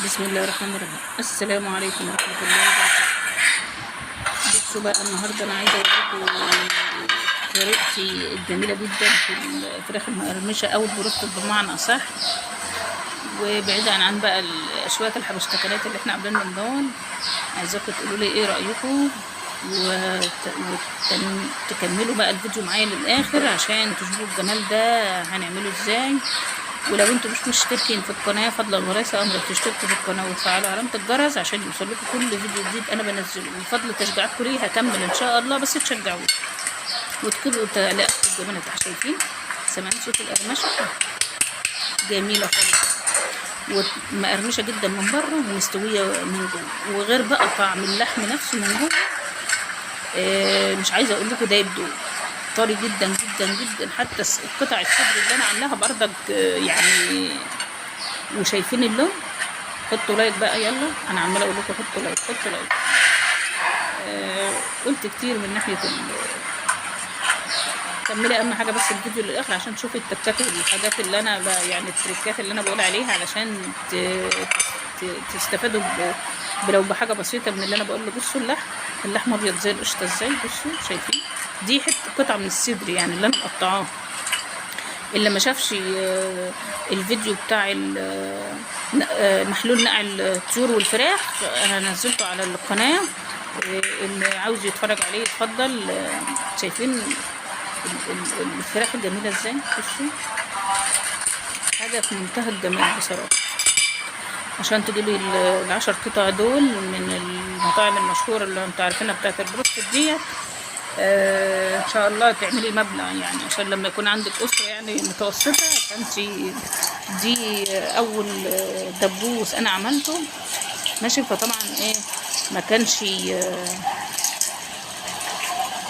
بسم الله الرحمن الرحيم. السلام عليكم ورحمة الله وبركاته. بصوا بقى النهاردة أنا عايزة أوريكم طريقتي الجميلة جدا في الفراخ المقرمشة أو البروست بمعنى أصح، وبعيدا عن بقى شوية الحبشتكنات اللي احنا عاملينهم دول. عايزاكم تقولوا لي ايه رأيكم وتكملوا بقى الفيديو معايا للآخر عشان تشوفوا الجمال ده هنعمله ازاي. ولو انتوا مش مشتركين في القناه فضلا وليس امرا تشتركوا في القناه وتفعلوا علامه الجرس عشان يوصلكم كل فيديو جديد انا بنزله. من فضل تشجيعاتكم ليه هكمل ان شاء الله، بس تشجعوني وتكتبوا تعليقات في الجمال تحت. شايفين سامعين صوت القرمشه؟ جميله خالص ومقرمشه جدا من بره ومستويه من جوه، وغير بقى طعم اللحم نفسه من جوه. مش عايزه اقول لكم ده يبدو طري جدا جدا جدا. حتى قطع الصدر اللي انا عاملاها بردك يعني. وشايفين اللون؟ حطوا لايك بقى، يلا انا عماله اقول لكم حطوا لايك حطوا لايك. قلت كتير من ناحيه كملي اهم حاجه بس الفيديو للاخر عشان تشوفي التكات والحاجات اللي انا يعني التريكات اللي انا بقول عليها علشان تستفادوا لو بحاجه بسيطه من اللي انا بقول له. بصوا اللحم ابيض زي القشطه ازاي. بصوا شايفين دي حته قطعه من الصدر يعني اللي انا مقطعاه. اللي ما شافش الفيديو بتاع محلول نقع الطيور والفراخ انا نزلته على القناه، اللي عاوز يتفرج عليه يتفضل. شايفين الفراخ الجميله ازاي؟ بصوا حاجه في منتهى الجمال بصراحه. عشان تجيبي ال10 قطع دول من المطاعم المشهوره اللي انتوا عارفينها بتاعت البروست ديت، ان شاء الله تعملي مبلغ يعني عشان لما يكون عندك اسره يعني متوسطه. فانت دي اول دبوس انا عملته ماشي. فطبعا ايه ما كانش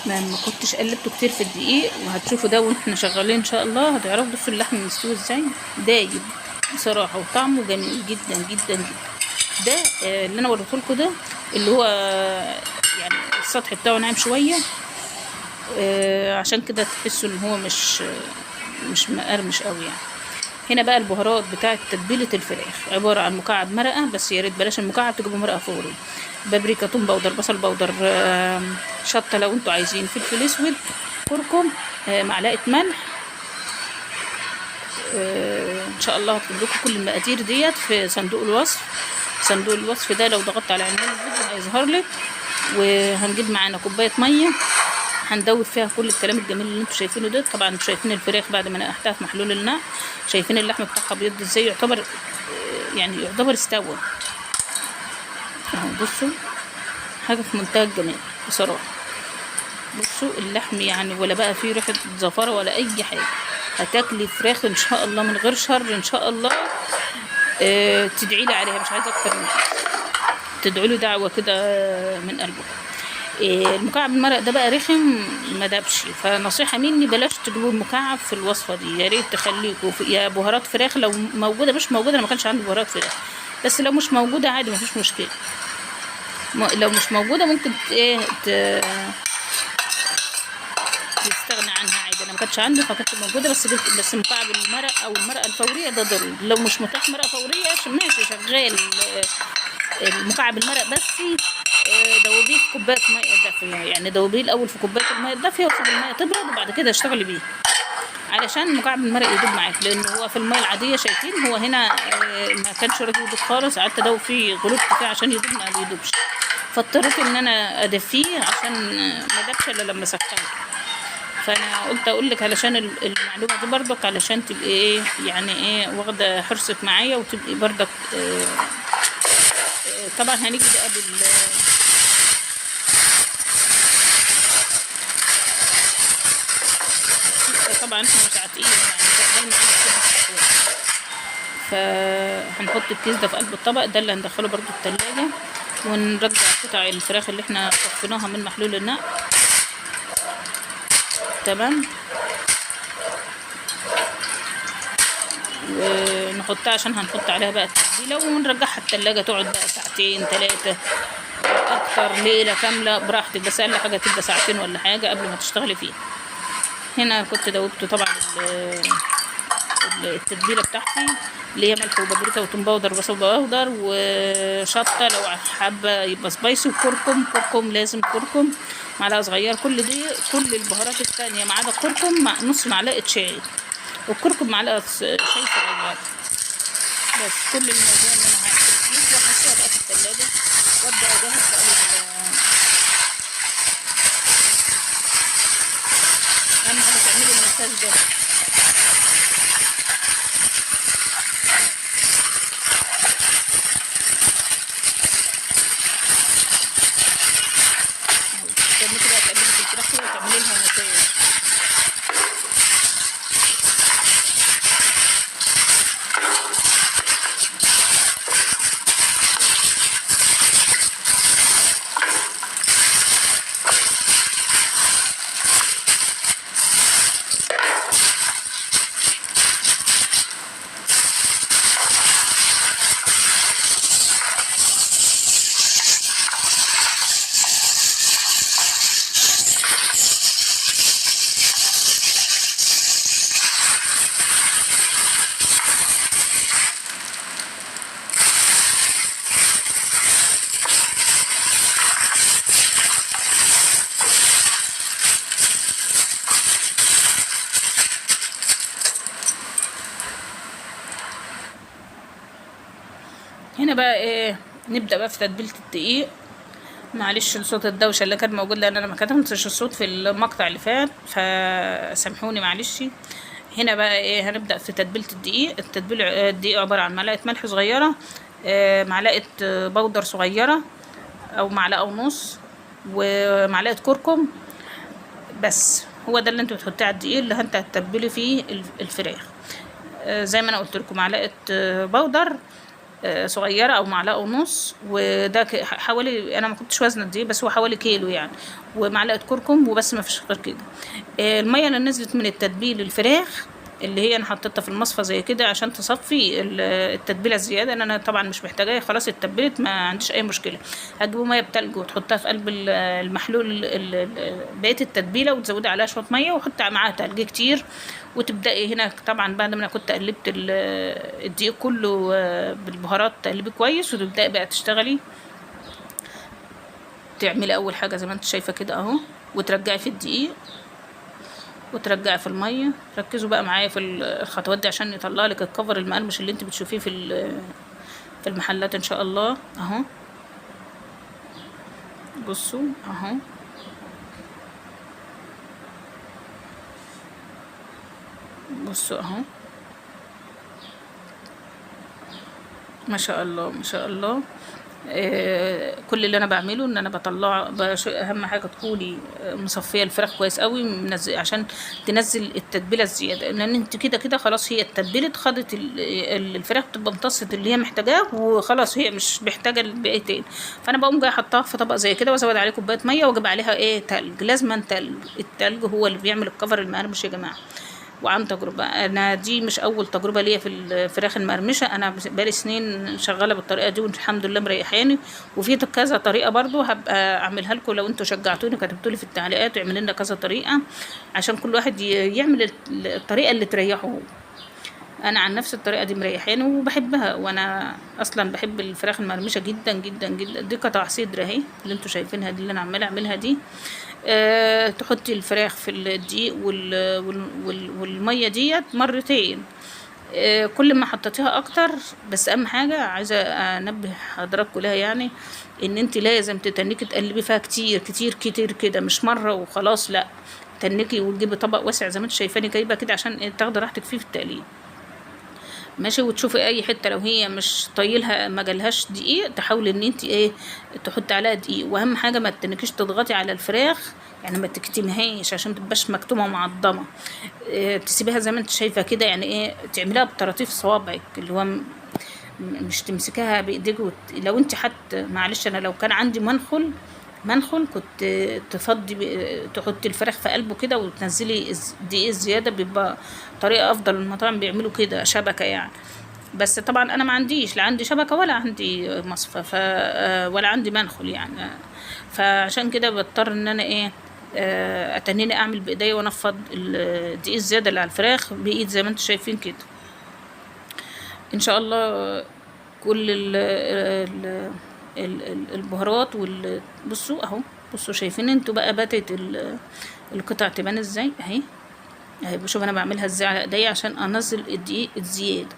ما كنتش قلبته كتير في الدقيق، وهتشوفوا ده واحنا شغالين ان شاء الله هتعرفوا. بصوا اللحم مستوي ازاي دايب بصراحه وطعمه جميل جدا جدا جدا. ده اللي انا وريته لكم ده اللي هو يعني السطح بتاعه ناعم شويه، عشان كده تحسوا ان هو مش مقرمش قوي يعني. هنا بقى البهارات بتاعه تتبيله الفراخ عباره عن مكعب مرقه، بس يا ريت بلاش المكعب تجيبوا مرقه فوري. بابريكا، توم باودر، بصل باودر، شطه لو انتوا عايزين، فلفل اسود، كركم، معلقه ملح. ان شاء الله هكتب لكم كل المقادير ديت في صندوق الوصف. صندوق الوصف ده لو ضغطت على عنوان الفيديو هيظهر لك. وهنجيب معانا كوبايه ميه هندوب فيها كل الكلام الجميل اللي انتوا شايفينه ده. طبعا انتوا شايفين الفراخ بعد ما نقعتها في محلول النقع، شايفين اللحم بتاعها ابيض ازاي، يعتبر يعني يعتبر استوى اهو. بصوا حاجه في منتهى الجمال بصراحه. بصوا اللحم يعني ولا بقى فيه ريحه زفاره ولا اي حاجه. هتاكلي فراخ ان شاء الله من غير شر ان شاء الله. تدعي لي عليها، مش عايزه اكتر من كده. تدعوا لي دعوه كده من قلبكم. المكعب المرق ده بقى رخم ما دابش، فنصيحه مني بلاش تجيبوا المكعب في الوصفه دي. يا ريت تخليكوا يا بهارات فراخ لو موجوده. مش موجوده انا ما كانش عندي بهارات فراخ، بس لو مش موجوده عادي ما فيش مشكله. لو مش موجوده ممكن تستغنى عنها عادي. انا ما كانتش عندي فكانت موجوده، بس مكعب المرق او المرقه الفوريه ده ضروري. لو مش متاح مرقه فوريه ماشي شغال المكعب المرق، بس دوبيه في كوبايه ميه دافيه. يعني دوبيه الاول في كوبايه الميه الدافيه وسيب الميه تبرد وبعد كده اشتغلي بيه علشان مكعب المرق يدوب معاك. لان هو في الميه العاديه شايفين هو هنا ما كانش راضي يدوب خالص. قعدت ادوب فيه غلطت فيه عشان يدوب ما بيدوبش، فاضطريت ان انا ادفيه عشان ما دابش الا لما سخنته. فانا قلت اقول لك علشان المعلومه دي برضك علشان تبقي ايه يعني ايه واخده حرصك معايا وتبقي برضك طبعا هنيجي بقى طبعا احنا مش عاتقين يعني فهنحط الكيس ده في قلب الطبق ده اللي هندخله برضو التلاجة. ونرجع قطع الفراخ اللي احنا صفيناها من محلول النقع تمام، ونحطها عشان هنحط عليها بقى التتبيله ونرجعها التلاجة تقعد بقى ساعتين 3 اكتر، ليله كامله براحتك. بس اقل حاجه تبقى ساعتين ولا حاجه قبل ما تشتغلي فيها. هنا كنت دوبته طبعا التتبيله بتاعتي اللي هي ملح وبابريكا وتوم باودر وبصل باودر وشطه لو حابه يبقى سبايسي، وكركم لازم كركم معلقه صغيره. كل البهارات التانية ما عدا الكركم مع نص معلقه شاي، والكركم معلقه شاي صغيره بس. كل الموضوع ان انا هحطيه واحطها بقى في التلاجة وابدا اجهز بقى اهم حاجه تعملي المساج ده. تعملي بقى تعملي في الفراخ كده وتعملي لها مساج. هنا بقى ايه، نبدا بقى في تتبيله الدقيق. معلش صوت الدوشه اللي كان موجود لان انا ما كتمتش الصوت في المقطع اللي فات، فسامحوني معلش. هنا بقى ايه، هنبدا في تتبيله الدقيق. الدقيق عباره عن معلقه ملح صغيره، معلقه بودر صغيره او معلقه ونص، ومعلقه كركم بس. هو ده اللي انت بتحطيه على الدقيق اللي انت هتتبلي فيه الفراخ. زي ما انا قلت لكم معلقه بودر صغيره او معلقه ونص، وده حوالي، انا ما كنتش وزنه دي بس هو حوالي كيلو يعني، ومعلقه كركم وبس، ما فيش غير كده. الميه اللي نزلت من التتبيل الفراخ اللي هي انا حطيتها في المصفى زي كده عشان تصفي التتبيله الزياده، ان انا طبعا مش محتاجاها خلاص اتبلت، ما عنديش اي مشكله. هتجيبوا ميه بتلج وتحطها في قلب المحلول بقيه التتبيله، وتزودي عليها شويه ميه وحطي معاها تلج كتير، وتبداي هنا طبعا بعد ما انا كنت قلبت الدقيق كله بالبهارات تقلبي كويس، وتبداي بقى تشتغلي. تعملي اول حاجه زي ما انت شايفه كده اهو، وترجعي في الدقيق وترجعي في الميه. ركزوا بقى معايا في الخطوات دي عشان يطلع لك الكفر المقرمش اللي انت بتشوفيه في المحلات ان شاء الله اهو. بصوا اهو، بصوا اهو، ما شاء الله ما شاء الله. كل اللي انا بعمله ان انا بطلع اهم حاجه تكوني مصفيه الفراخ كويس قوي عشان تنزل التتبيله الزياده، لان انت كده كده خلاص هي اتبلت، خدت الفراخ بتبقى امتصت اللي هي محتاجاه وخلاص، هي مش محتاجه الباقي تاني. فانا بقوم جايه احطها في طبق زي كده وازود عليه كوبايه ميه واجيب عليها ايه، تلج. لازما تلج، التلج هو اللي بيعمل الكفر المقرمش يا جماعه. وعن تجربة، أنا دي مش أول تجربة ليا في الفراخ المقرمشة، أنا بقالي سنين شغالة بالطريقة دي والحمد لله مريحاني. وفي كذا طريقة برضو هبقى أعملها لكم لو أنتوا شجعتوني كتبتولي في التعليقات واعملوا لنا كذا طريقة عشان كل واحد يعمل الطريقة اللي تريحه هو. أنا عن نفس الطريقة دي مريحاني وبحبها، وأنا أصلا بحب الفراخ المقرمشة جدا جدا جدا. دي قطع صدر أهي اللي أنتوا شايفينها دي اللي أنا عمالة أعملها دي. تحطي الفراخ في الدقيق والميه ديت مرتين. كل ما حطيتيها اكتر، بس اهم حاجه عايزه انبه حضراتكم لها يعني، ان انت لازم تتنكي تقلبي فيها كتير كتير كتير كده، مش مره وخلاص، لا، تنكي وتجيبي طبق واسع زي ما انت شايفاني جايبه كده عشان تاخدي راحتك فيه في التقليب ماشي. وتشوفي اي حته لو هي مش طايلها ما جالهاش دقيق، تحاولي ان انت ايه، تحطي عليها دقيق. واهم حاجه ما تنكيش تضغطي على الفراخ يعني، ما تكتمهاش عشان متبقاش مكتومه ومعضمه. تسيبيها زي ما انت شايفه كده يعني ايه، تعمليها بطراطيف صوابعك اللي هو مش تمسكها بايديك لو انت حتى معلش، انا لو كان عندي منخل كنت تفضي تحطي الفراخ في قلبه كده وتنزلي الدقيق الزياده، بيبقى طريقه افضل. المطاعم بيعملوا كده شبكه يعني، بس طبعا انا ما عنديش، لا عندي شبكه ولا عندي مصفى ولا عندي منخل يعني، فعشان كده بضطر ان انا ايه، اتنيني اعمل بايديا وانفض الدقيق الزياده اللي على الفراخ بايد زي ما انتم شايفين كده. ان شاء الله كل البهارات بصوا اهو، بصوا شايفين انتوا بقى بدأت القطع تبان ازاي اهي. بشوف انا بعملها ازاي على ايديا عشان انزل الدقيق الزياده.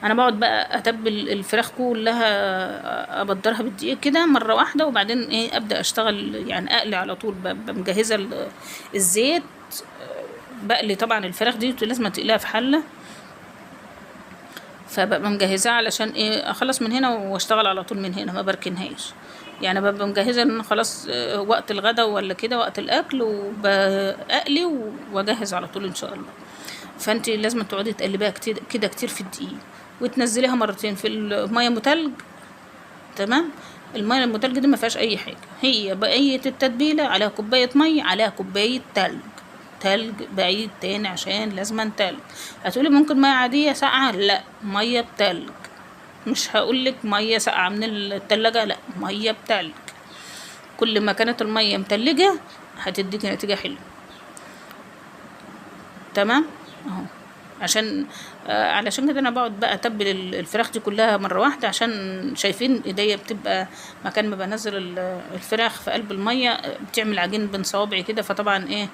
انا بقعد بقى اتبل الفراخ كلها، ابدرها بالدقيق كده مره واحده، وبعدين ايه ابدا اشتغل يعني اقلي على طول. مجهزه الزيت. بقلي طبعا الفراخ دي لازم تقليها في حله، فببقى مجهزاها علشان ايه اخلص من هنا واشتغل على طول من هنا، ما بركنهاش. يعني ببقى مجهزه ان خلاص وقت الغدا ولا كده وقت الاكل، وبقلي واجهز على طول ان شاء الله. فانت لازم تقعدي تقلبيها كده كتير في الدقيق، وتنزليها مرتين في الميه متلج. تمام. الميه المتلج دي ما فيهاش اي حاجه، هي بقيه التتبيله عليها كوبايه ميه عليها كوبايه تلج بعيد تاني عشان لازم تلج. هتقولي ممكن ميه عاديه ساقعه، لا ميه بتلج. مش هقولك ميه ساقعه من التلاجة، لا ميه بتلج. كل ما كانت الميه متلجه هتديك نتيجه حلوه. تمام اهو. عشان علشان كده انا بقعد بقى اتبل الفراخ دي كلها مره واحده، عشان شايفين ايديا بتبقى مكان ما بنزل الفراخ في قلب الميه بتعمل عجين بين صوابعي كده. فطبعا ايه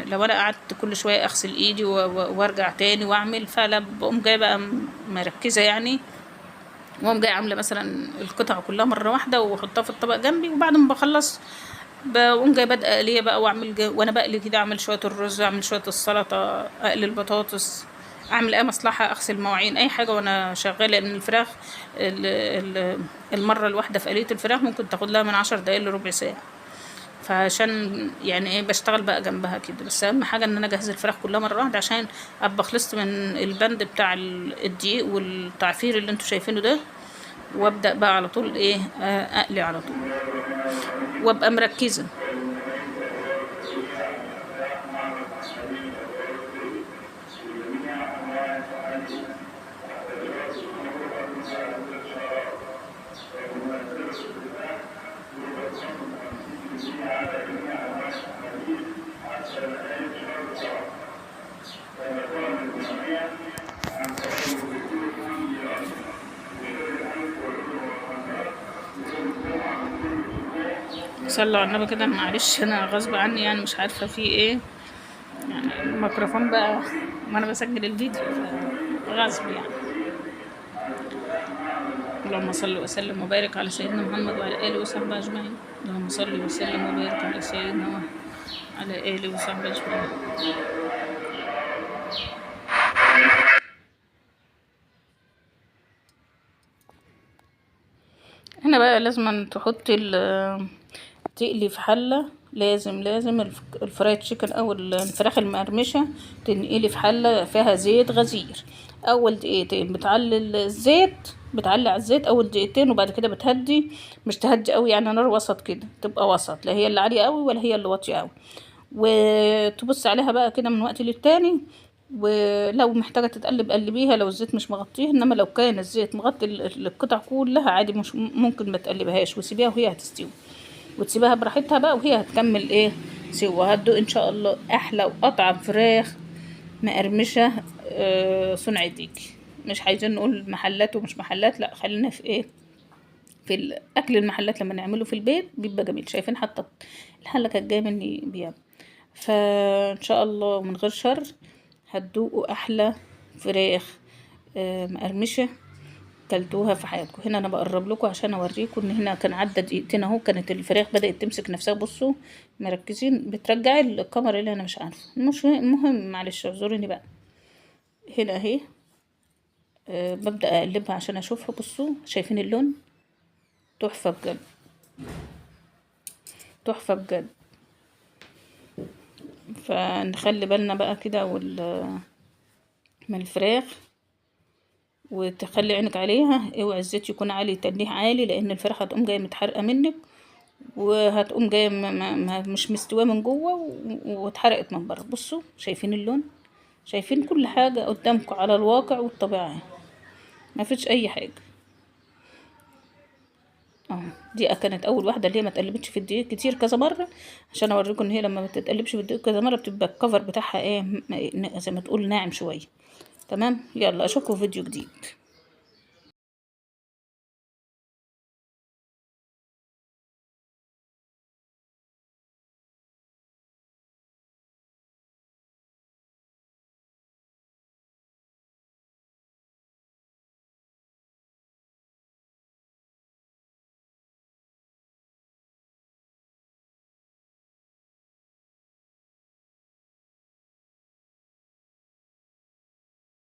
لو انا قعدت كل شويه اغسل ايدي وارجع تاني واعمل، فلا بقوم جايه بقى مركزه يعني، واقوم جايه عامله مثلا القطع كلها مره واحده واحطها في الطبق جنبي. وبعد ما بخلص بقوم جايه بادئه اقليه بقى، واعمل وانا بقلي كده اعمل شويه الرز، اعمل شويه السلطه، اقلي البطاطس، اعمل اي مصلحه، اغسل مواعين، اي حاجه وانا شغاله. لان الفراخ المره الواحده في قليه الفراخ ممكن تاخد لها من 10 دقايق لربع ساعه. فعشان يعني ايه بشتغل بقى جنبها كده. بس اهم حاجه ان انا اجهز الفراخ كلها مره واحده، عشان ابقى خلصت من البند بتاع الدقيق والتعفير اللي انتوا شايفينه ده، وابدا بقى على طول ايه اقلي على طول وابقى مركزه. صلوا على النبي كده. معلش انا غصب عني يعني مش عارفه في ايه، يعني الميكروفون بقى ما انا بسجل الفيديو غصب يعني. اللهم صل وسلم وبارك على سيدنا محمد وعلى اله وصحبه اجمعين. اللهم صل وسلم وبارك على سيدنا وعلى اله وصحبه اجمعين. هنا بقى لازم تحطي تقلي في حلة. لازم الفرايد تشيكن او الفراخ المقرمشة تنقلي في حلة فيها زيت غزير. اول دقيقتين بتعلي الزيت، بتعلي على الزيت اول دقيقتين، وبعد كده بتهدي. مش تهدي قوي يعني، نار وسط كده، تبقى وسط، لا هي اللي عالية قوي ولا هي اللي واطية قوي. وتبص عليها بقى كده من وقت للتاني، ولو محتاجة تتقلب قلبيها لو الزيت مش مغطيه. انما لو كان الزيت مغطي القطع كلها عادي، مش ممكن ما تقلبهاش، وسيبيها وهي هتستوي، وتسيبها براحتها بقى وهي هتكمل ايه سوا. هتدوق ان شاء الله احلى واطعم فراخ مقرمشه صنع ايديكي. مش عايزين نقول محلات ومش محلات، لا خلينا في ايه، في الاكل المحلات لما نعمله في البيت بيبقى جميل. شايفين حتى الحله كانت جايه مني بيض. فان شاء الله من غير شر هتدوقوا احلى فراخ مقرمشه كلتوها في حياتكم. هنا انا بقرب لكم عشان اوريكم ان هنا كان عدى دقيقتين اهو، كانت الفراخ بدات تمسك نفسها. بصوا مركزين، بترجعي الكاميرا اللي انا مش عارفه، مش المهم معلش اعذروني بقى. هنا اهي ببدا اقلبها عشان اشوفها. بصوا شايفين اللون تحفه بجد، تحفه بجد. فنخلي بالنا بقى كده من الفراخ، وتخلي عينك عليها. اوعي الزيت يكون عالي تنيه عالي، لان الفراخ هتقوم جايه متحرقه منك، وهتقوم جايه مش مستويه من جوه واتحرقت من بره. بصوا شايفين اللون، شايفين كل حاجه قدامكم على الواقع والطبيعي، ما فيش اي حاجه. دي كانت اول واحده اللي هي ما اتقلبتش في الدقيق كتير كذا مره، عشان اوريكم ان هي لما ما تتقلبش في الدقيق كذا مره بتبقى الكفر بتاعها ايه زي ما تقول ناعم شويه. تمام. يلا اشوفكم في فيديو جديد.